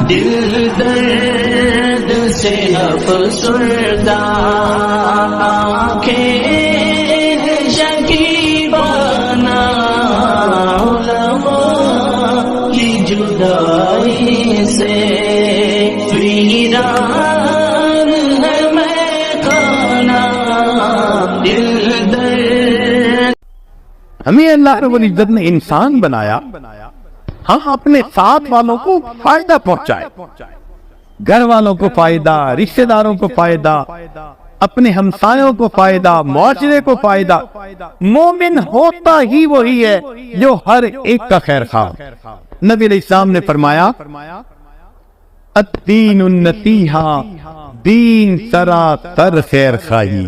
دل درد سے افسردہ، آنکھیں شکیبانہ، علماء کی جدائی سے ویران ہے میخانہ، دل درد۔ ہمیں اللہ رب العزت نے انسان بنایا، ہم اپنے ساتھ والوں کو فائدہ پہنچائے، گھر والوں کو فائدہ، رشتہ داروں کو فائدہ، اپنے ہمسایوں کو فائدہ، معاشرے کو فائدہ۔ مومن ہوتا ہی وہی ہے جو ہر ایک کا خیر خواہ۔ نبی علیہ السلام نے فرمایا الدین النصیحہ، دین سراسر خیر خواہی۔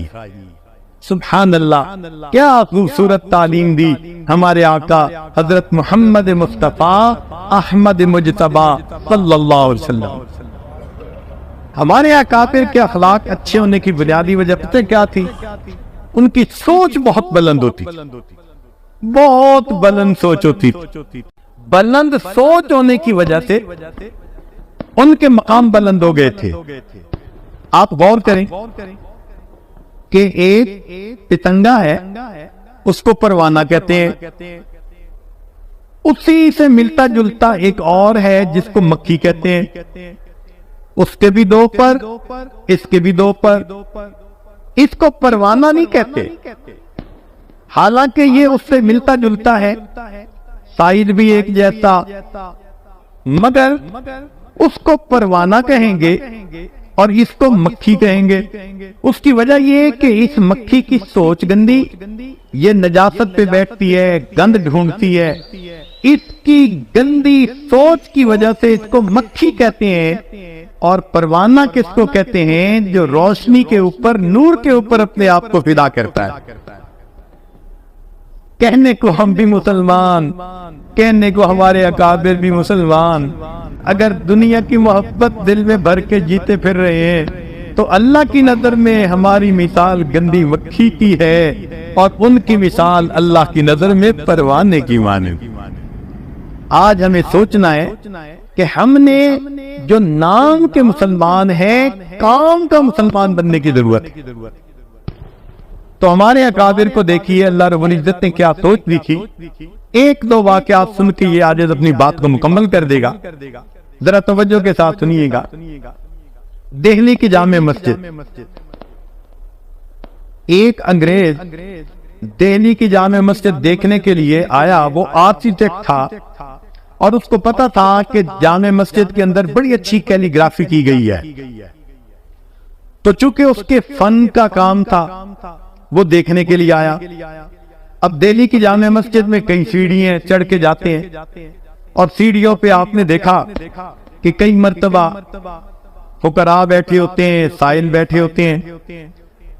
سبحان اللہ، کیا خوبصورت تعلیم دی ہمارے آقا حضرت محمد مصطفیٰ احمد مجتبی صلی اللہ علیہ وسلم۔ ہمارے اکابر کے اخلاق اچھے ہونے کی بنیادی وجہ پتہ کیا تھی؟ ان کی سوچ بہت بلند ہوتی تھی، بہت بلند سوچ ہوتی تھی۔ بلند سوچ ہونے کی وجہ سے ان کے مقام بلند ہو گئے تھے۔ آپ غور کریں کہ ایک پتنگا ہے، اس کو پروانہ کہتے ہیں، اسی سے ملتا جلتا ایک اور ہے جس کو مکھی کہتے ہیں، اس کے بھی دو پر، اس کے بھی دو پر، اس کو پروانہ نہیں کہتے، حالانکہ یہ اس سے ملتا جلتا ہے، سائز بھی ایک جیسا، مگر اس کو پروانہ کہیں گے اور اس کو مکھی کہیں گے۔ اس کی وجہ یہ ہے کہ اس مکھی کی سوچ گندی، یہ نجاست پہ بیٹھتی ہے، گند ڈھونڈتی ہے، اس کی گندی سوچ کی وجہ سے اس کو مکھی کہتے ہیں۔ اور پروانہ کس کو کہتے ہیں؟ جو روشنی کے اوپر، نور کے اوپر اپنے آپ کو فدا کرتا ہے۔ کہنے کو ہم بھی مسلمان، کہنے کو ہمارے اکابر بھی مسلمان، اگر دنیا کی محبت دل میں بھر کے جیتے پھر رہے ہیں تو اللہ کی نظر میں ہماری مثال گندی مکھی کی ہے، اور ان کی مثال اللہ کی نظر میں پروانے کی مانند۔ آج ہمیں سوچنا ہے کہ ہم نے جو نام کے مسلمان ہیں، کام کا مسلمان بننے کی ضرورت ہے۔ تو ہمارے اکابر کو دیکھیے اللہ رب العزت نے کیا سوچ لکھی۔ ایک دو واقعات سن کے یہ عاجز اپنی بات کو مکمل کر دے گا، ذرا توجہ کے ساتھ سنیے گا۔ دہلی کی جامع مسجد، ایک انگریز دہلی کی جامع مسجد دیکھنے کے لیے آیا۔ وہ آرکیٹیکٹ تھا اور اس کو پتا تھا کہ جامع مسجد کے اندر بڑی اچھی کیلی گرافی کی گئی ہے، تو چونکہ اس کے فن کا کام تھا وہ دیکھنے کے لیے آیا۔ اب دہلی کی جامع مسجد میں کئی سیڑھیاں چڑھ کے جاتے ہیں، اور سیڑھیوں پہ آپ نے دیکھا کہ کئی مرتبہ فقراء بیٹھے ہوتے ہیں، سائل بیٹھے ہوتے ہیں۔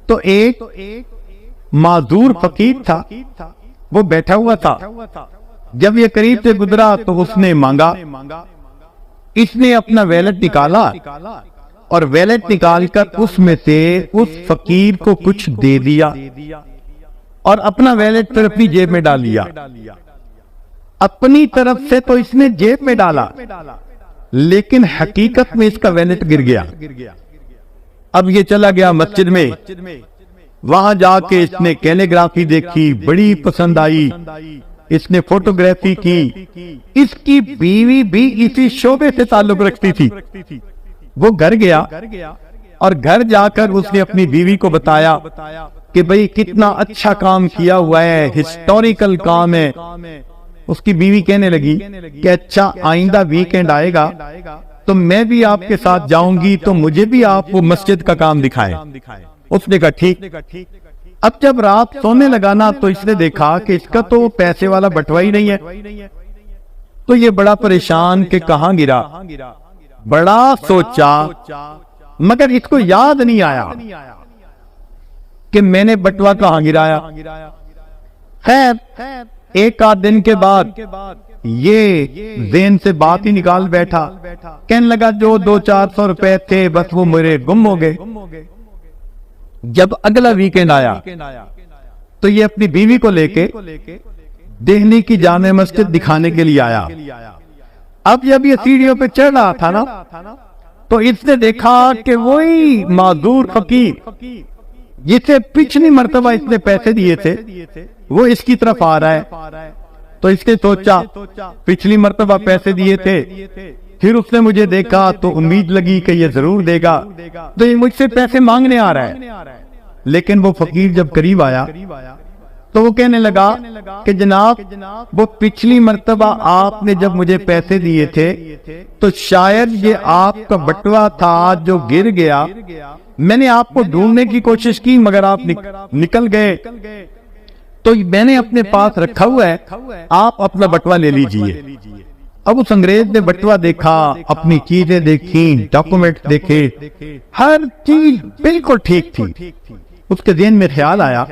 تو ایک معذور فقیر تھا، وہ بیٹھا ہوا تھا۔ جب یہ قریب سے گزرا تو اس نے مانگا، اس نے اپنا ویلٹ نکالا اور ویلٹ نکال کر اس میں سے اس فقیر کو کچھ دے دیا، اور اپنا ویلٹ پھر اپنی جیب میں ڈال لیا۔ اپنی طرف سے تو اس نے جیب میں ڈالا، لیکن حقیقت میں اس کا ویلٹ گر گیا۔ اب یہ چلا گیا مسجد میں، وہاں جا کے اس نے کیلیگرافی دیکھی، بڑی پسند آئی، اس نے فوٹوگرافی کی۔ اس کی بیوی بھی اسی شعبے سے تعلق رکھتی تھی۔ وہ گھر گیا اور گھر جا کر اس نے اپنی بیوی کو بتایا کہ بھئی کتنا اچھا کام کیا ہوا ہے، ہسٹوریکل کام ہے۔ اس کی بیوی کہنے لگی کہ اچھا آئندہ ویکینڈ آئے گا تو میں بھی آپ کے ساتھ جاؤں گی، تو مجھے بھی آپ وہ مسجد کا کام دکھائیں۔ اس نے کہا ٹھیک۔ اب جب رات سونے لگا نا تو اس نے دیکھا کہ اس کا تو پیسے والا بٹوا ہی نہیں ہے، تو یہ بڑا پریشان کہ کہاں گرا، بڑا سوچا، مگر اس کو یاد نہیں آیا کہ میں نے بٹوا کہاں گرایا۔ خیر ایک آدھ دن کے بعد یہ ذہن سے بات ہی نکال بیٹھا، کہنے لگا جو 200-400 روپے تھے بس وہ میرے گم ہو گئے۔ جب اگلا ویکینڈ آیا تو یہ اپنی بیوی کو لے کے دہلی کی جامع مسجد دکھانے کے لیے آیا۔ اب جب یہ سیڑھیوں پہ چڑھ رہا تھا نا تو اس نے دیکھا کہ وہی معذور فقیر جسے پچھلی مرتبہ اس نے پیسے دیے تھے وہ اس کی طرف آ رہا ہے. تو اس نے سوچا پچھلی مرتبہ پیسے دیے تھے، پھر اس نے مجھے دیکھا تو امید لگی کہ یہ ضرور دے گا، تو یہ مجھ سے پیسے مانگنے آ رہا ہے. لیکن وہ فقیر جب قریب آیا تو وہ کہنے لگا کہ جناب وہ پچھلی مرتبہ آپ نے جب مجھے پیسے دیے تھے تو شاید یہ آپ کا بٹوا تھا جو گر گیا، میں نے آپ کو ڈھونڈنے کی کوشش کی مگر آپ نکل گئے، تو میں نے اپنے پاس رکھا ہوا ہے، آپ اپنا بٹوا لے لیجئے. اب اس انگریز نے بٹوا دیکھا، اپنی چیزیں دیکھی، ڈاکومنٹ دیکھے، ہر چیز بالکل ٹھیک تھی. اس کے ذہن میں خیال آیا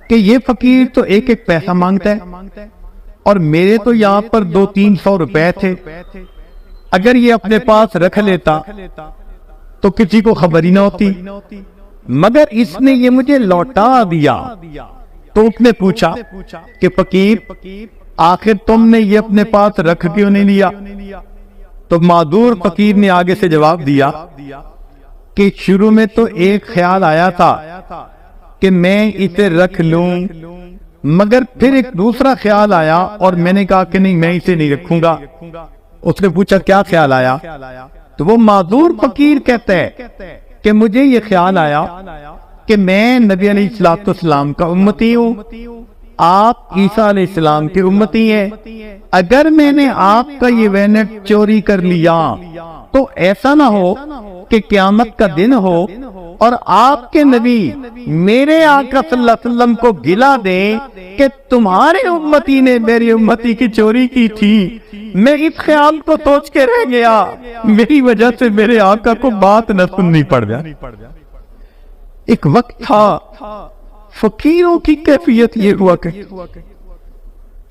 کہ یہ فقیر تو ایک ایک پیسہ مانگتا ہے اور میرے تو یہاں پر 200-300 روپے تھے، اگر یہ اپنے پاس رکھ لیتا تو کسی کو خبر ہی نہ ہوتی، مگر اس نے یہ مجھے لوٹا دیا. تو اس نے پوچھا کہ فقیر آخر تم نے یہ اپنے پاس رکھ کیوں نہیں لیا؟ تو معذور فقیر نے آگے سے جواب دیا کہ شروع میں تو ایک خیال آیا تھا کہ میں اسے رکھ لوں، مگر پھر ایک دوسرا خیال آیا اور میں نے کہا کہ نہیں میں اسے نہیں رکھوں گا. اس نے پوچھا کیا خیال آیا؟ تو وہ معذور فقیر کہتا ہے کہ مجھے یہ خیال آیا کہ میں نبی علیہ السلام کا امتی ہوں، آپ عیسیٰ علیہ السلام کے امتی ہیں، اگر میں نے آپ کا یہ وینٹ چوری کر لیا تو ایسا نہ ہو کہ قیامت کا دن ہو اور آپ کے نبی میرے آقا صلی اللہ علیہ وسلم کو گلا دیں کہ تمہارے امتی نے میری امتی کی چوری کی تھی. میں اس خیال کو سوچ کے رہ گیا، میری وجہ سے میرے آقا کو بات نہ سننی پڑ جائے. ایک وقت تھا فقیروں کی کیفیت یہ ہوا کہ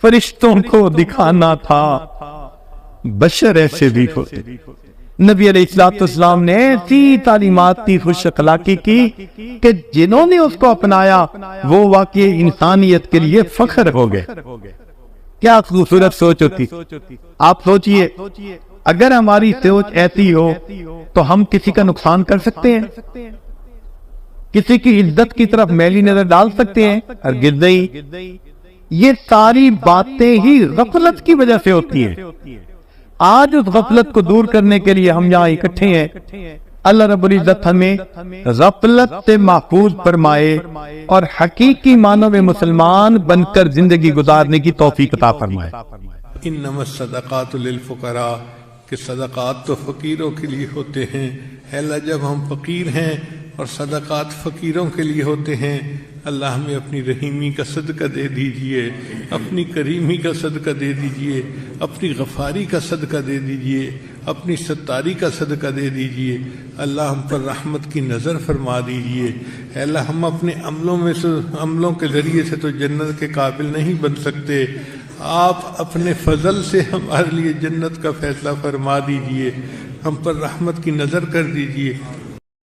فرشتوں کو دکھانا تھا بشر ایسے بھی ہوتے. نبی علیہ السلام نے ایسی تعلیمات کی خوش اخلاقی کی کہ جنہوں نے اس کو اپنایا وہ واقعی انسانیت کے لیے فخر ہو گئے. کیا خوبصورت سوچ ہوتی. آپ سوچئے اگر ہماری سوچ ایسی ہو تو ہم کسی کا نقصان کر سکتے ہیں، کسی کی عزت کی طرف میلی نظر ڈال سکتے ہیں؟ ہرگز نہیں. یہ ساری باتیں ہی غفلت کی وجہ سے ہوتی ہیں. آج اس غفلت کو دور کرنے کے لیے ہم یہاں اکٹھے ہیں. اللہ رب العزت ہمیں غفلت سے محفوظ فرمائے اور حقیقی معنوں میں مسلمان بن کر زندگی گزارنے کی توفیق عطا فرمائے. انما الصدقات للفقراء، کہ صدقات تو فقیروں کے لیے ہوتے ہیں. اے اللہ جب ہم فقیر ہیں اور صدقات فقیروں کے لیے ہوتے ہیں، اللہ ہمیں اپنی رحیمی کا صدقہ دے دیجئے، اپنی کریمی کا صدقہ دے دیجئے، اپنی غفاری کا صدقہ دے دیجئے، اپنی ستاری کا صدقہ دے دیجئے. اللہ ہم پر رحمت کی نظر فرما دیجئے. اے اللہ ہم اپنے عملوں کے ذریعے سے تو جنت کے قابل نہیں بن سکتے، آپ اپنے فضل سے ہمارے لیے جنت کا فیصلہ فرما دیجئے، ہم پر رحمت کی نظر کر دیجئے.